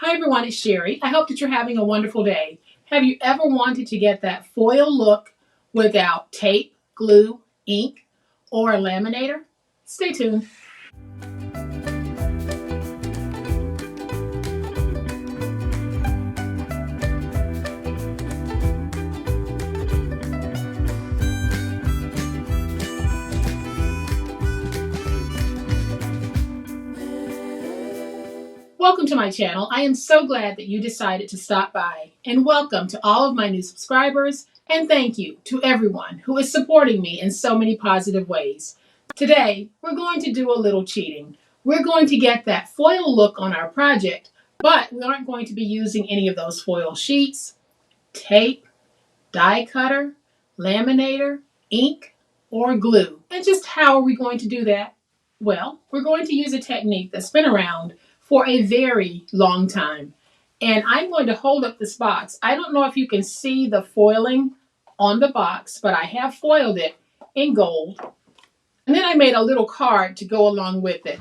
Hi everyone, it's Sherry. I hope that you're having a wonderful day. Have you ever wanted to get that foil look without tape, glue, ink, or a laminator? Stay tuned. Welcome to my channel. I am so glad that you decided to stop by, and welcome to all of my new subscribers, and thank you to everyone who is supporting me in so many positive ways. Today, we're going to do a little cheating. We're going to get that foil look on our project, but we aren't going to be using any of those foil sheets, tape, die cutter, laminator, ink, or glue. And just how are we going to do that? Well, we're going to use a technique that's been around for a very long time. And I'm going to hold up this box. I don't know if you can see the foiling on the box, but I have foiled it in gold. And then I made a little card to go along with it.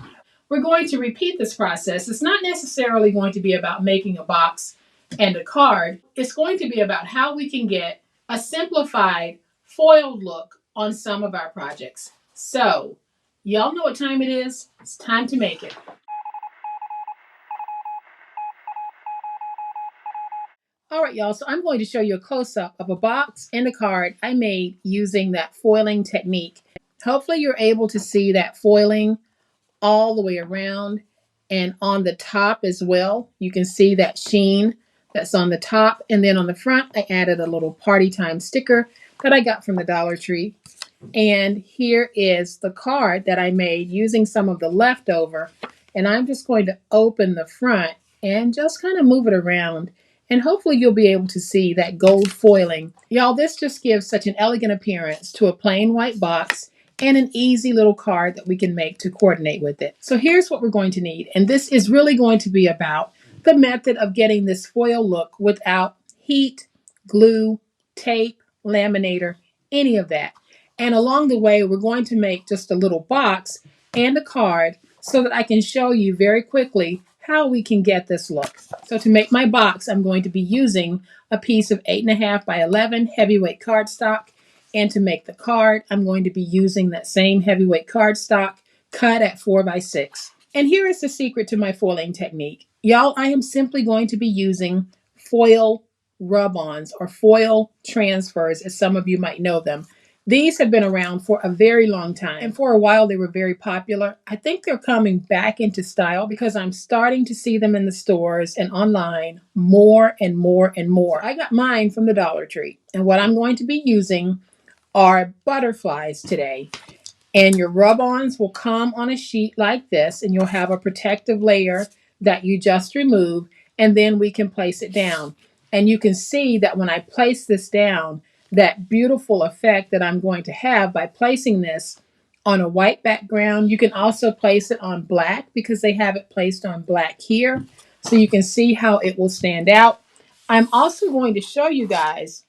We're going to repeat this process. It's not necessarily going to be about making a box and a card. It's going to be about how we can get a simplified foiled look on some of our projects. So, y'all know what time it is? It's time to make it. All right, y'all, so I'm going to show you a close-up of a box and a card I made using that foiling technique. Hopefully you're able to see that foiling all the way around and on the top as well. You can see that sheen that's on the top, and then on the front I added a little party time sticker that I got from the Dollar Tree. And here is the card that I made using some of the leftover, and I'm just going to open the front and just kind of move it around, and hopefully you'll be able to see that gold foiling. Y'all, this just gives such an elegant appearance to a plain white box and an easy little card that we can make to coordinate with it. So here's what we're going to need, and this is really going to be about the method of getting this foil look without heat, glue, tape, laminator, any of that. And along the way, we're going to make just a little box and a card so that I can show you very quickly how we can get this look. So to make my box, I'm going to be using a piece of 8.5 by 11 heavyweight cardstock. And to make the card, I'm going to be using that same heavyweight cardstock cut at 4 by 6. And here is the secret to my foiling technique. Y'all, I am simply going to be using foil rub-ons or foil transfers, as some of you might know them. These have been around for a very long time, and for a while they were very popular. I think they're coming back into style because I'm starting to see them in the stores and online more and more and more. I got mine from the Dollar Tree, and what I'm going to be using are butterflies today. And your rub-ons will come on a sheet like this, and you'll have a protective layer that you just remove, and then we can place it down. And you can see that when I place this down, that beautiful effect that I'm going to have by placing this on a white background. You can also place it on black because they have it placed on black here. So you can see how it will stand out. I'm also going to show you guys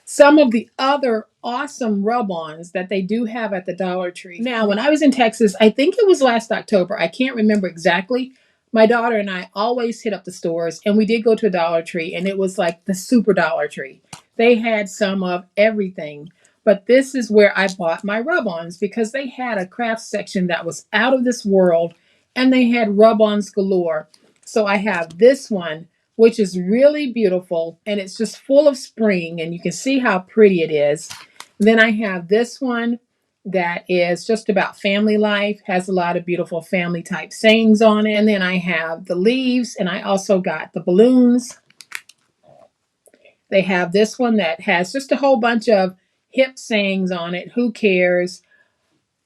some of the other awesome rub-ons that they do have at the Dollar Tree. Now, when I was in Texas, I think it was last October, I can't remember exactly, my daughter and I always hit up the stores, and we did go to a Dollar Tree, and it was like the super Dollar Tree. They had some of everything, but this is where I bought my rub-ons because they had a craft section that was out of this world, and they had rub-ons galore. So I have this one, which is really beautiful, and it's just full of spring, and you can see how pretty it is. Then I have this one that is just about family life, has a lot of beautiful family type sayings on it. And then I have the leaves, and I also got the balloons. They have this one that has just a whole bunch of hip sayings on it. Who cares?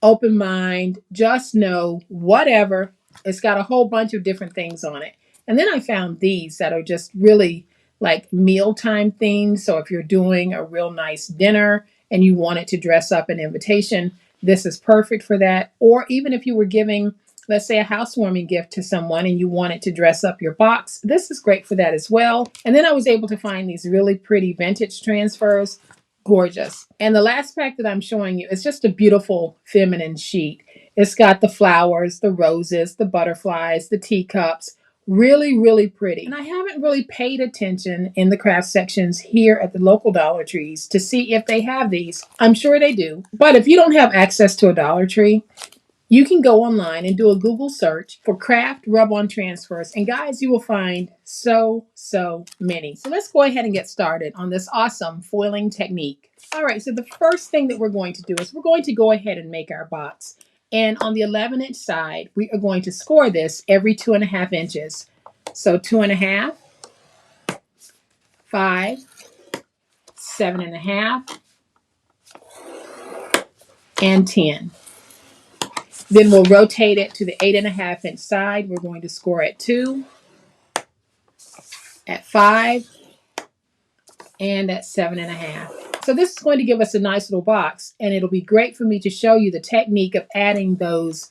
Open mind, just know, whatever. It's got a whole bunch of different things on it. And then I found these that are just really like mealtime themed. So if you're doing a real nice dinner and you want it to dress up an invitation, this is perfect for that. Or even if you were giving, let's say, a housewarming gift to someone and you wanted to dress up your box, this is great for that as well. And then I was able to find these really pretty vintage transfers. Gorgeous. And the last pack that I'm showing you is just a beautiful feminine sheet. It's got the flowers, the roses, the butterflies, the teacups, Really, really pretty. And I haven't really paid attention in the craft sections here at the local Dollar Trees to see if they have these. I'm sure they do. But if you don't have access to a Dollar Tree, you can go online and do a Google search for craft rub-on transfers. And guys, you will find so many. So let's go ahead and get started on this awesome foiling technique. All right, so the first thing that we're going to do is we're going to go ahead and make our box. And on the 11-inch side, we are going to score this every 2.5 inches. So 2.5, 5, 7.5, and 10. Then we'll rotate it to the 8.5-inch side. We're going to score at 2, at 5, and at 7.5. So this is going to give us a nice little box, and it'll be great for me to show you the technique of adding those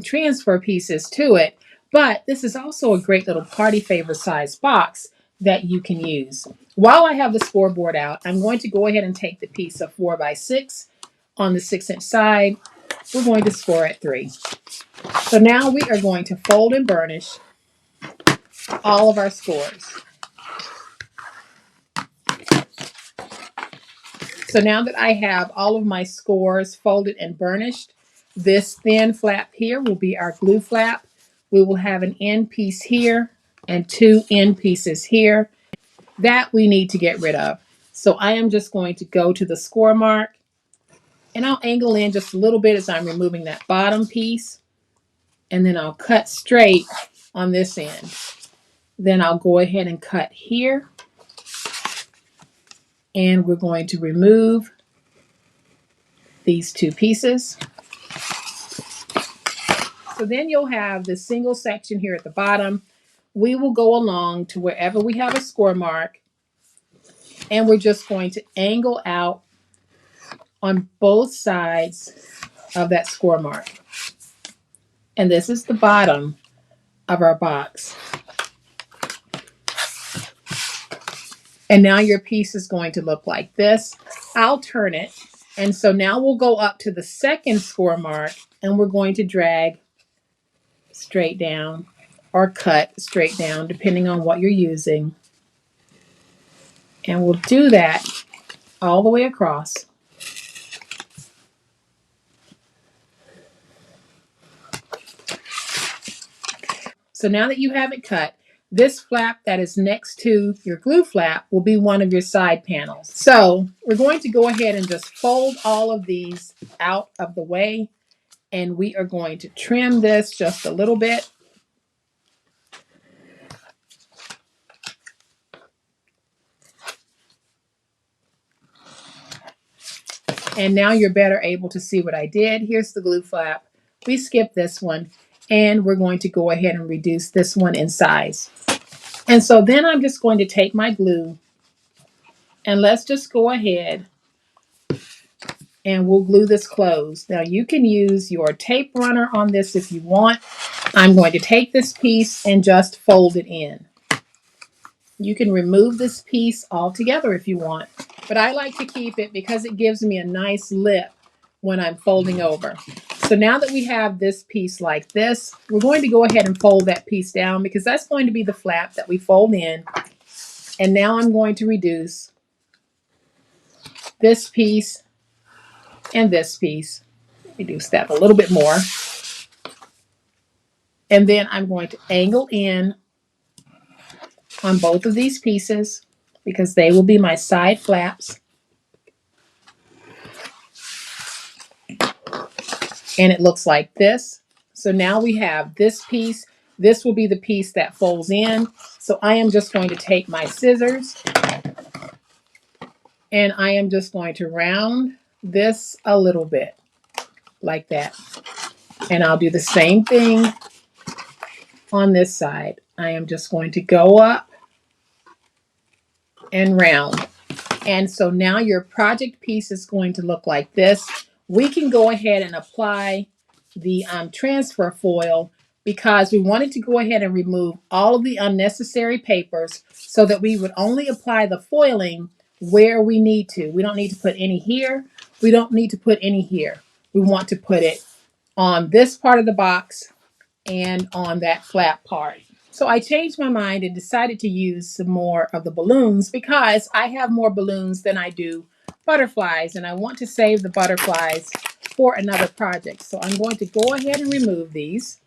transfer pieces to it. But this is also a great little party favor size box that you can use. While I have the scoreboard out, I'm going to go ahead and take the piece of 4x6 on the 6-inch side. We're going to score at 3. So now we are going to fold and burnish all of our scores. So now that I have all of my scores folded and burnished, this thin flap here will be our glue flap. We will have an end piece here and 2 end pieces here. That we need to get rid of. So I am just going to go to the score mark, and I'll angle in just a little bit as I'm removing that bottom piece. And then I'll cut straight on this end. Then I'll go ahead and cut here. And we're going to remove these 2 pieces. So then you'll have this single section here at the bottom. We will go along to wherever we have a score mark, and we're just going to angle out on both sides of that score mark. And this is the bottom of our box. And now your piece is going to look like this. I'll turn it. And so now we'll go up to the second score mark, and we're going to drag straight down or cut straight down, depending on what you're using. And we'll do that all the way across. So now that you have it cut, this flap that is next to your glue flap will be one of your side panels. So we're going to go ahead and just fold all of these out of the way, and we are going to trim this just a little bit. And now you're better able to see what I did. Here's the glue flap. We skipped this one, and we're going to go ahead and reduce this one in size. And so then I'm just going to take my glue, and let's just go ahead and we'll glue this closed. Now you can use your tape runner on this if you want. I'm going to take this piece and just fold it in. You can remove this piece altogether if you want, but I like to keep it because it gives me a nice lip when I'm folding over. So now that we have this piece like this, we're going to go ahead and fold that piece down because that's going to be the flap that we fold in. And now I'm going to reduce this piece and this piece. Reduce that a little bit more. And then I'm going to angle in on both of these pieces because they will be my side flaps. And it looks like this. So now we have this piece. This will be the piece that folds in. So I am just going to take my scissors and I am just going to round this a little bit like that. And I'll do the same thing on this side. I am just going to go up and round. And so now your project piece is going to look like this. We can go ahead and apply the transfer foil because we wanted to go ahead and remove all of the unnecessary papers so that we would only apply the foiling where we need to. We don't need to put any here. We don't need to put any here. We want to put it on this part of the box and on that flap part. So I changed my mind and decided to use some more of the balloons because I have more balloons than I do butterflies, and I want to save the butterflies for another project. So I'm going to go ahead and remove these.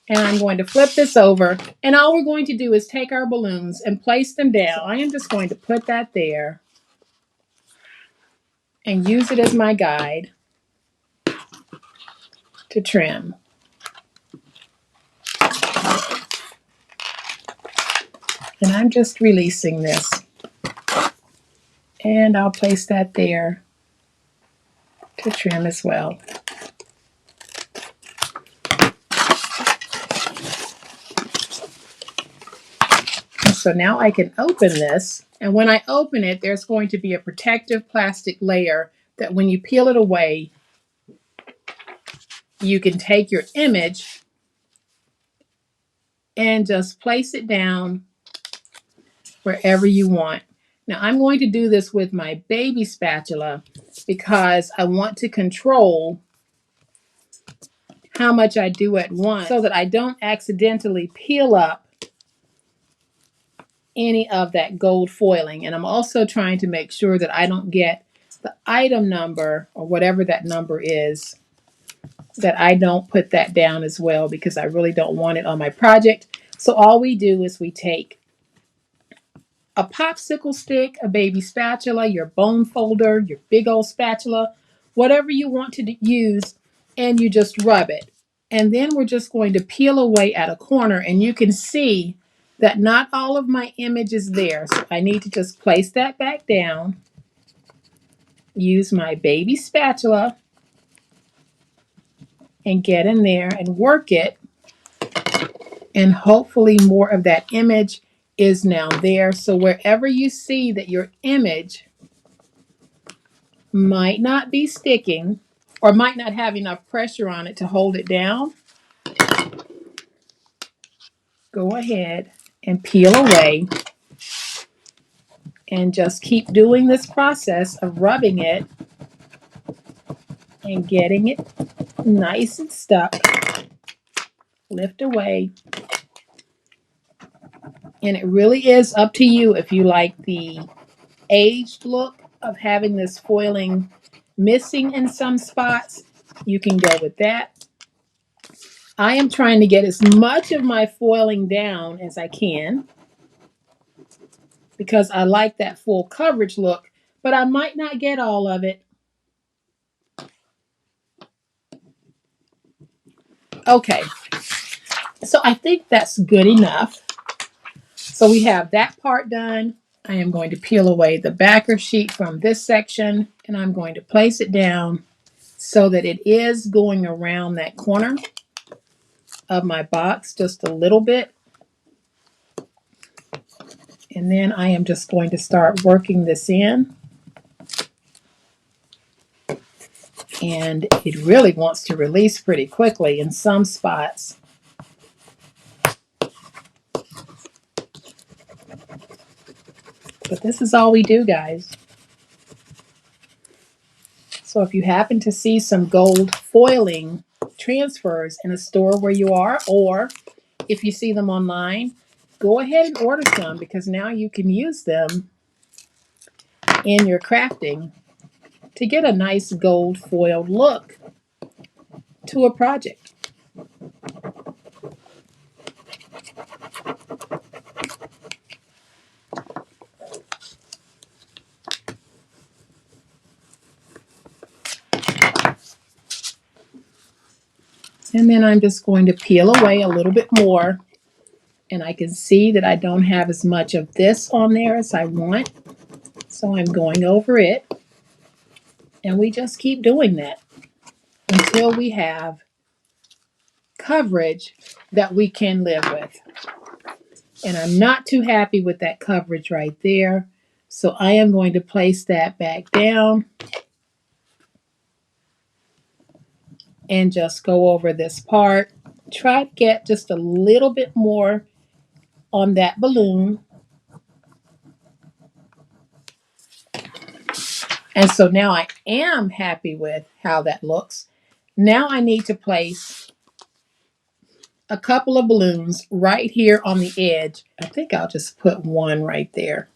And I'm going to flip this over, and all we're going to do is take our balloons and place them down. So I am just going to put that there and use it as my guide to trim. And I'm just releasing this. And I'll place that there to trim as well. So now I can open this, and when I open it, there's going to be a protective plastic layer that when you peel it away, you can take your image and just place it down wherever you want. Now I'm going to do this with my baby spatula because I want to control how much I do at once so that I don't accidentally peel up any of that gold foiling. And I'm also trying to make sure that I don't get the item number or whatever that number is, that I don't put that down as well because I really don't want it on my project. So all we do is we take a popsicle stick, a baby spatula, your bone folder, your big old spatula, whatever you want to use, and you just rub it. And then we're just going to peel away at a corner, and you can see that not all of my image is there. So I need to just place that back down, use my baby spatula, and get in there and work it. And hopefully more of that image is now there. So wherever you see that your image might not be sticking or might not have enough pressure on it to hold it down, go ahead and peel away and just keep doing this process of rubbing it and getting it nice and stuck. Lift away. And it really is up to you if you like the aged look of having this foiling missing in some spots. You can go with that. I am trying to get as much of my foiling down as I can because I like that full coverage look, but I might not get all of it. Okay, so I think that's good enough. So we have that part done. I am going to peel away the backer sheet from this section, and I'm going to place it down so that it is going around that corner of my box just a little bit. And then I am just going to start working this in. And it really wants to release pretty quickly in some spots. But this is all we do, guys. So if you happen to see some gold foiling transfers in a store where you are, or if you see them online, go ahead and order some because now you can use them in your crafting to get a nice gold foiled look to a project. And then I'm just going to peel away a little bit more, and I can see that I don't have as much of this on there as I want. So I'm going over it, and we just keep doing that until we have coverage that we can live with. And I'm not too happy with that coverage right there. So I am going to place that back down and just go over this part. Try to get just a little bit more on that balloon. And so now I am happy with how that looks. Now I need to place a couple of balloons right here on the edge. I think I'll just put one right there.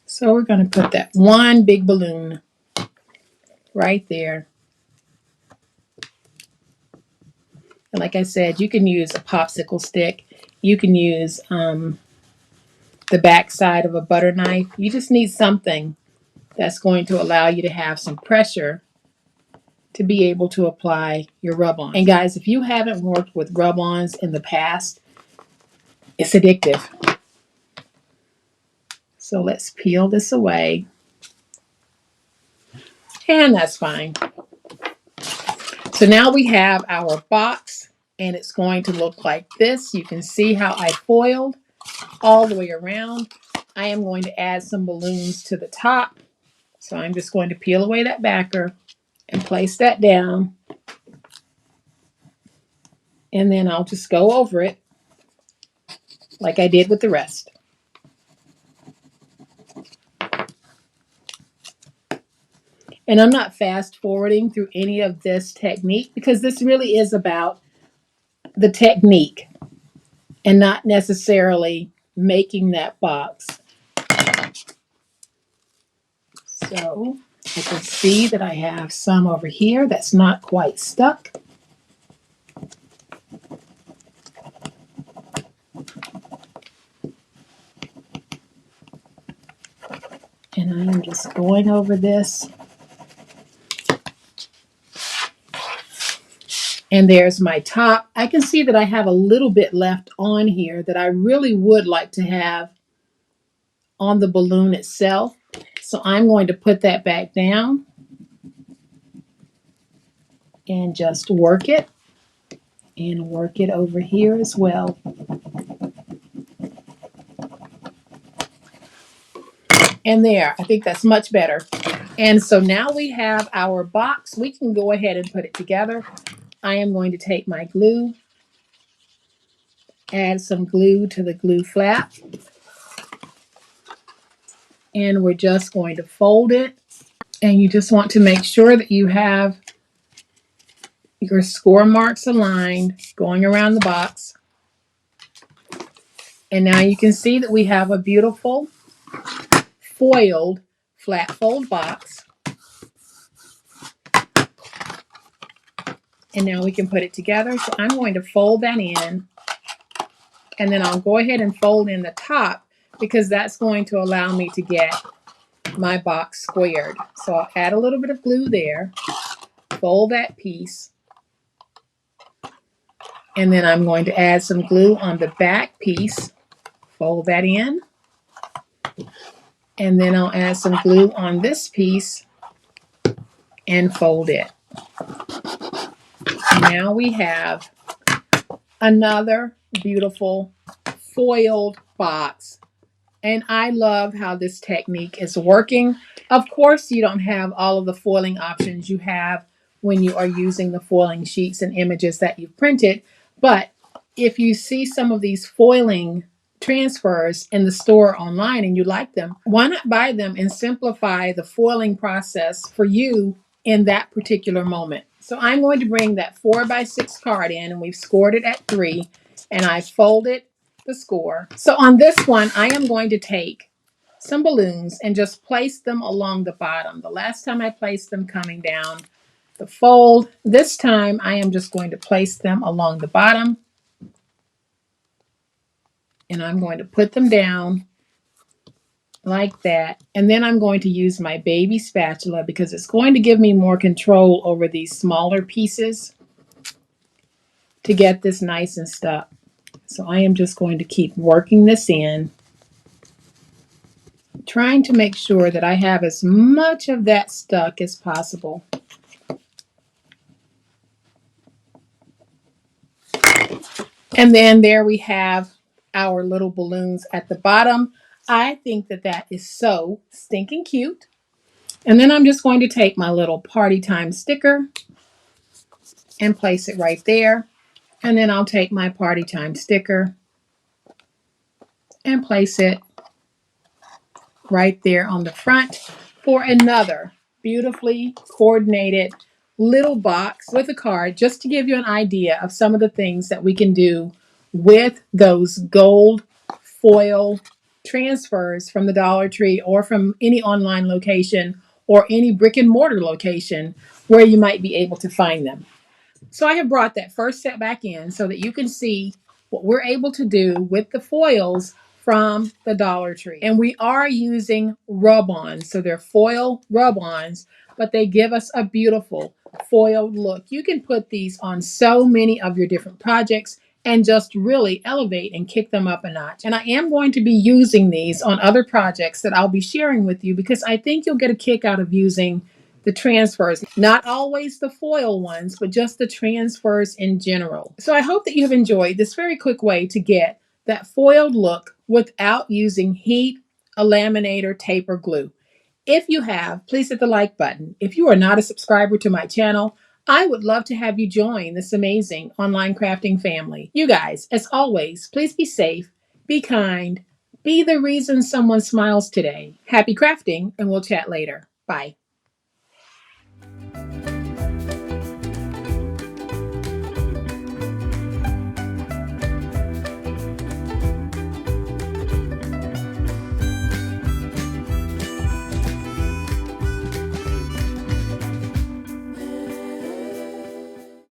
So we're going to put that one big balloon right there. And like I said, you can use a popsicle stick. You can use the back side of a butter knife. You just need something that's going to allow you to have some pressure to be able to apply your rub-on. And guys, if you haven't worked with rub-ons in the past, it's addictive. So let's peel this away. And that's fine. So now we have our box, and it's going to look like this. You can see how I foiled all the way around. I am going to add some balloons to the top. So I'm just going to peel away that backer and place that down. And then I'll just go over it like I did with the rest. And I'm not fast forwarding through any of this technique because this really is about the technique and not necessarily making that box. So I can see that I have some over here that's not quite stuck. And I am just going over this. And there's my top. I can see that I have a little bit left on here that I really would like to have on the balloon itself. So I'm going to put that back down and just work it and work it over here as well. And there, I think that's much better. And so now we have our box. We can go ahead and put it together. I am going to take my glue, add some glue to the glue flap, and we're just going to fold it. And you just want to make sure that you have your score marks aligned going around the box. And now you can see that we have a beautiful foiled flat fold box. And now we can put it together. So I'm going to fold that in. And then I'll go ahead and fold in the top because that's going to allow me to get my box squared. So I'll add a little bit of glue there, fold that piece, and then I'm going to add some glue on the back piece, fold that in, and then I'll add some glue on this and fold it. Now we have another beautiful foiled box. And I love how this technique is working. Of course, you don't have all of the foiling options you have when you are using the foiling sheets and images that you've printed. But if you see some of these foiling transfers in the store online and you like them, why not buy them and simplify the foiling process for you in that particular moment? So I'm going to bring that 4x6 card in, and we've scored it at 3, and I folded the score. So on this one, I am going to take some balloons and just place them along the bottom. The last time I placed them coming down the fold. This time I am just going to place them along the bottom, and I'm going to put them down like that. And then I'm going to use my baby spatula because it's going to give me more control over these smaller pieces to get this nice and stuck. So I am just going to keep working this in, trying to make sure that I have as much of that stuck as possible. And then there we have our little balloons at the bottom. I think that that is so stinking cute. And then I'm just going to take my little party time sticker and place it right there. And then I'll take my party time sticker and place it right there on the front for another beautifully coordinated little box with a card just to give you an idea of some of the things that we can do with those gold foil transfers from the Dollar Tree or from any online location or any brick and mortar location where you might be able to find them. So I have brought that first set back in so that you can see what we're able to do with the foils from the Dollar Tree. And we are using rub-ons. So they're foil rub-ons, but they give us a beautiful foiled look. You can put these on so many of your different projects and just really elevate and kick them up a notch. And I am going to be using these on other projects that I'll be sharing with you because I think you'll get a kick out of using the transfers, not always the foil ones, but just the transfers in general. So I hope that you have enjoyed this very quick way to get that foiled look without using heat, a laminator, tape, or glue. If you have, please hit the like button. If you are not a subscriber to my channel, I would love to have you join this amazing online crafting family. You guys, as always, please be safe, be kind, be the reason someone smiles today. Happy crafting, and we'll chat later. Bye.